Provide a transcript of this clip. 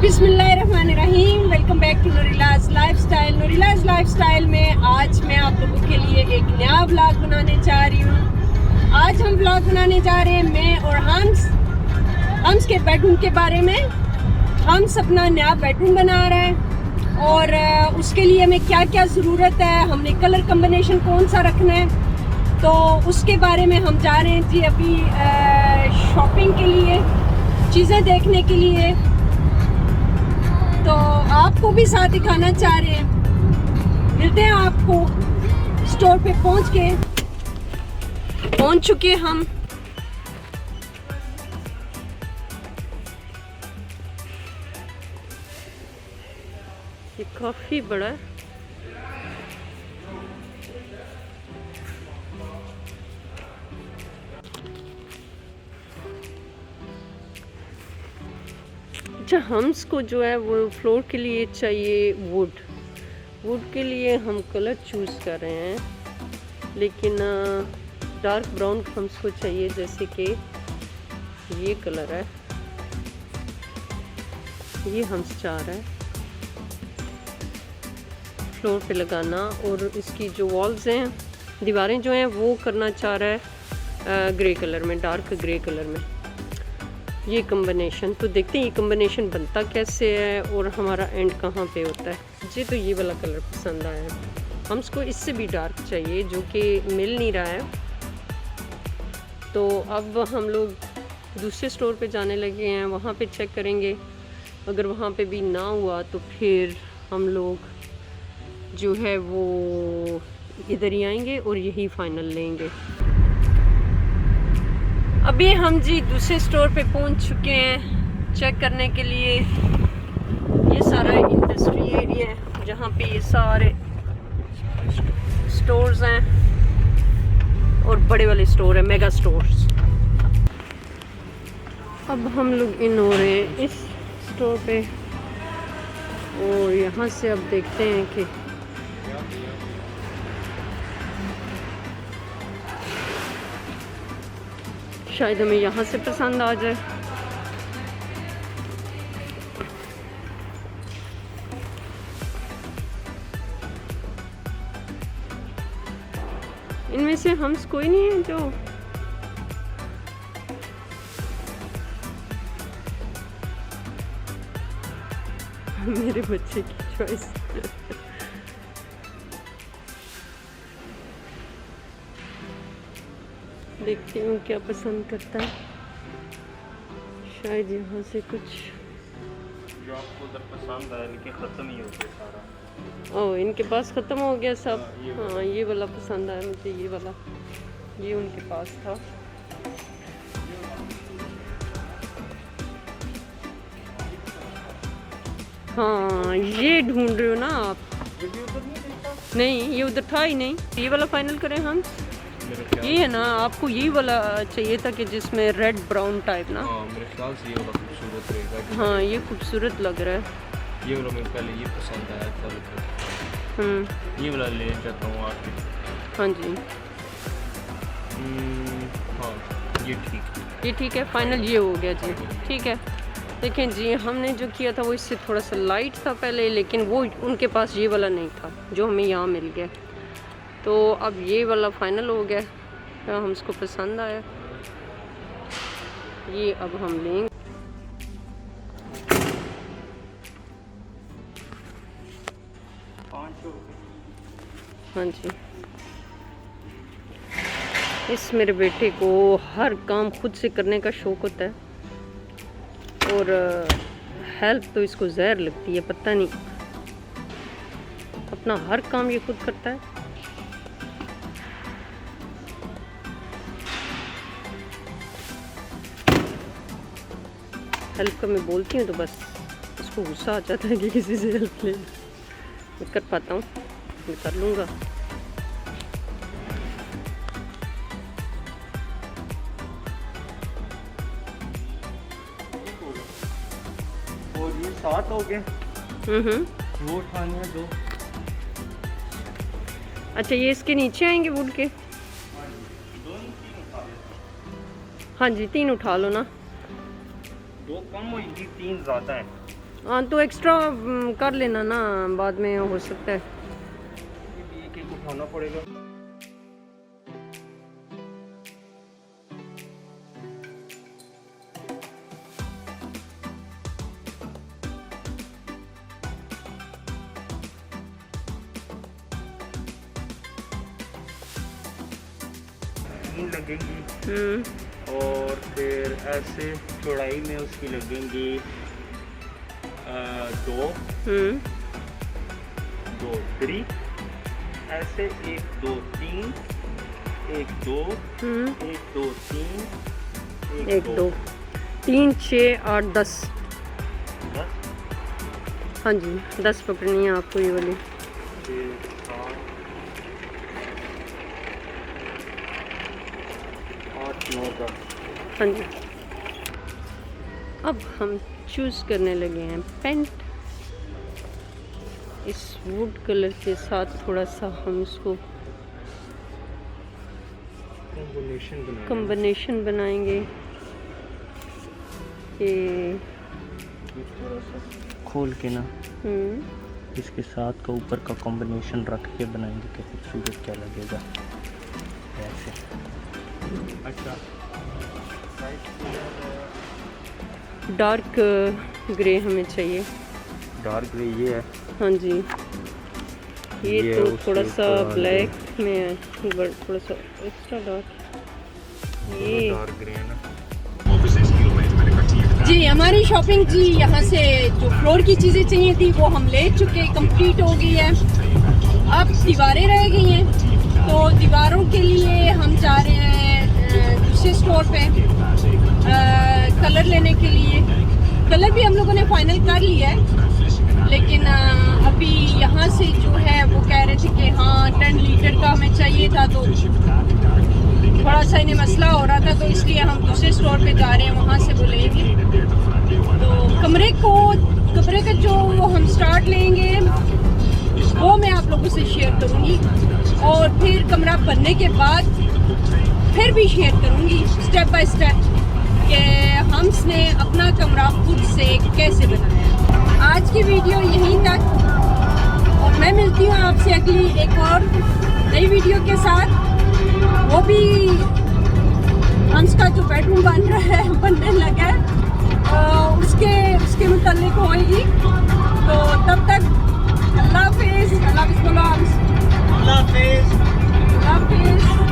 बिस्मिल्लाहिर्रहमानिर्रहीम। Welcome back to Noorilaj lifestyle. Noorilaj lifestyle में आज मैं आप लोगों के लिए एक नया व्लॉग बनाने जा रही हूँ। आज हम व्लॉग बनाने जा रहे हैं मैं और हम्स के बेडरूम के बारे में। हम्स अपना नया बेडरूम बना रहा है और उसके लिए हमें क्या क्या ज़रूरत है, हमने कलर कम्बिनेशन कौन सा रखना है, तो उसके बारे में हम जा रहे हैं जी अभी शॉपिंग के लिए, चीज़ें देखने के लिए। तो आपको भी साथ दिखाना चाह रहे हैं। मिलते हैं आपको स्टोर पे पहुंच चुके हम। ये काफी बड़ा है। अच्छा, हम्स को जो है वो फ्लोर के लिए चाहिए वुड के लिए हम कलर चूज़ कर रहे हैं, लेकिन डार्क ब्राउन हम्स को चाहिए, जैसे कि ये कलर है, ये हम्स चाह रहा है फ्लोर पे लगाना। और इसकी जो वॉल्स हैं, दीवारें जो हैं, वो करना चाह रहा है ग्रे कलर में, डार्क ग्रे कलर में। ये कम्बिनेशन तो देखते हैं ये कम्बिनेशन बनता कैसे है और हमारा एंड कहाँ पे होता है। मुझे तो ये वाला कलर पसंद आया है। हमको इससे भी डार्क चाहिए जो कि मिल नहीं रहा है। तो अब हम लोग दूसरे स्टोर पे जाने लगे हैं, वहाँ पे चेक करेंगे। अगर वहाँ पे भी ना हुआ तो फिर हम लोग जो है वो इधर ही आएंगे और यही फाइनल लेंगे। अभी हम जी दूसरे स्टोर पे पहुंच चुके हैं चेक करने के लिए। ये सारा इंडस्ट्री एरिया है जहाँ पे ये सारे स्टोर्स हैं और बड़े वाले स्टोर है, मेगा स्टोर्स। अब हम लोग इन हो रहे हैं इस स्टोर पे और यहाँ से अब देखते हैं कि शायद हमें यहाँ से पसंद आ जाए। इनमें से हम्स कोई नहीं है जो मेरे बच्चे की चॉइस। देखती हूँ क्या पसंद करता है। शायद यहाँ से कुछ जो आपको उधर पसंद आया लेकिन ख़त्म ही हो गया सारा। ओह, इनके पास ख़त्म हो गया सब। हाँ, ये वाला पसंद आया मुझे, ये वाला, ये उनके पास था। हाँ, ये ढूंढ रहे हो ना आप? नहीं, ये उधर था ही नहीं। ये वाला फाइनल करें हम। ये है ना, आपको यही वाला चाहिए था कि जिसमें रेड ब्राउन टाइप ना। हाँ, मेरे ख्याल से ये वाला खूबसूरत रहेगा। हाँ, ये खूबसूरत लग रहा है। ये वाला मेरे पहले ये पसंद आया था। ये वाला ले जाता हूँ आके। हाँ जी, हाँ, ये ठीक है। ये ठीक है, फाइनल ये हो गया जी। ठीक है, देखें जी, हमने जो किया था वो इससे थोड़ा सा लाइट था पहले, लेकिन वो उनके पास ये वाला नहीं था जो हमें यहाँ मिल गया। तो अब ये वाला फाइनल हो गया, तो हमको पसंद आया, ये अब हम लेंगे। हाँ जी, इस मेरे बेटे को हर काम खुद से करने का शौक़ होता है और हेल्प तो इसको जहर लगती है, पता नहीं, अपना हर काम ये खुद करता है। हेल्प का मैं बोलती हूँ तो बस उसको गुस्सा आ जाता है कि किसी से हेल्प ले। मैं कर पाता हूँ, मैं कर लूँगा। और ये 7 हो गए। वो उठाने हैं 2। अच्छा, ये इसके नीचे आएंगे वुड के? हाँ जी, 3 उठा लो ना। 2 कम हुई थी, 3 ज़्यादा है। हाँ तो एक्स्ट्रा कर लेना ना, बाद में हो सकता है। एक एक उठाना पड़ेगा। लगेंगी और फिर ऐसे चौड़ाई में उसकी लगेंगी 2 2 3 ऐसे 1 2 3 1 2 1 2 3 1 2 3 6 8 10। हाँ जी 10 पकड़नी है आपको ये वाली। 8 9 10। हाँ जी अब हम चूज़ करने लगे हैं पेंट। इस वुड कलर के साथ थोड़ा सा हम इसको कॉम्बिनेशन बनाएंगे कि खोल के ना इसके साथ का ऊपर का कॉम्बिनेशन रख के बनाएंगे कि खूबसूरत क्या लगेगा ऐसे। अच्छा डार्क ग्रे हमें चाहिए। डार्क ग्रे ये है। हाँ जी ये तो थोड़ा सा ब्लैक में है, थोड़ा सा एक्स्ट्रा डार्क ये डार्क ग्रे है ना। जी हमारी शॉपिंग जी यहाँ से जो फ्लोर की चीज़ें चाहिए थी वो हम ले चुके, कंप्लीट हो गई है। अब दीवारें रह गई हैं तो दीवारों के लिए हम जा रहे हैं दूसरे स्टोर पे कलर लेने के लिए। कलर भी हम लोगों ने फाइनल कर लिया है, लेकिन अभी यहाँ से जो है वो कह रहे थे कि हाँ 10 लीटर का हमें चाहिए था, तो थोड़ा सा इन्हें मसला हो रहा था, तो इसलिए हम दूसरे स्टोर पे जा रहे हैं, वहाँ से वो लेंगे। तो कमरे का जो हम स्टार्ट लेंगे वो मैं आप लोगों से शेयर करूँगी, और फिर कमरा बनने के बाद फिर भी शेयर करूँगी स्टेप बाय स्टेप कि हमने अपना कमरा खुद से कैसे बनाया। आज की वीडियो यहीं तक, और मैं मिलती हूँ आपसे अगली एक और नई वीडियो के साथ। वो भी हंस का जो बेडरूम बनने लगा है उसके मुतालिक होएगी। तो तब तक अल्लाह हाफिज़ बोलो। अल्लाह हाफिज़।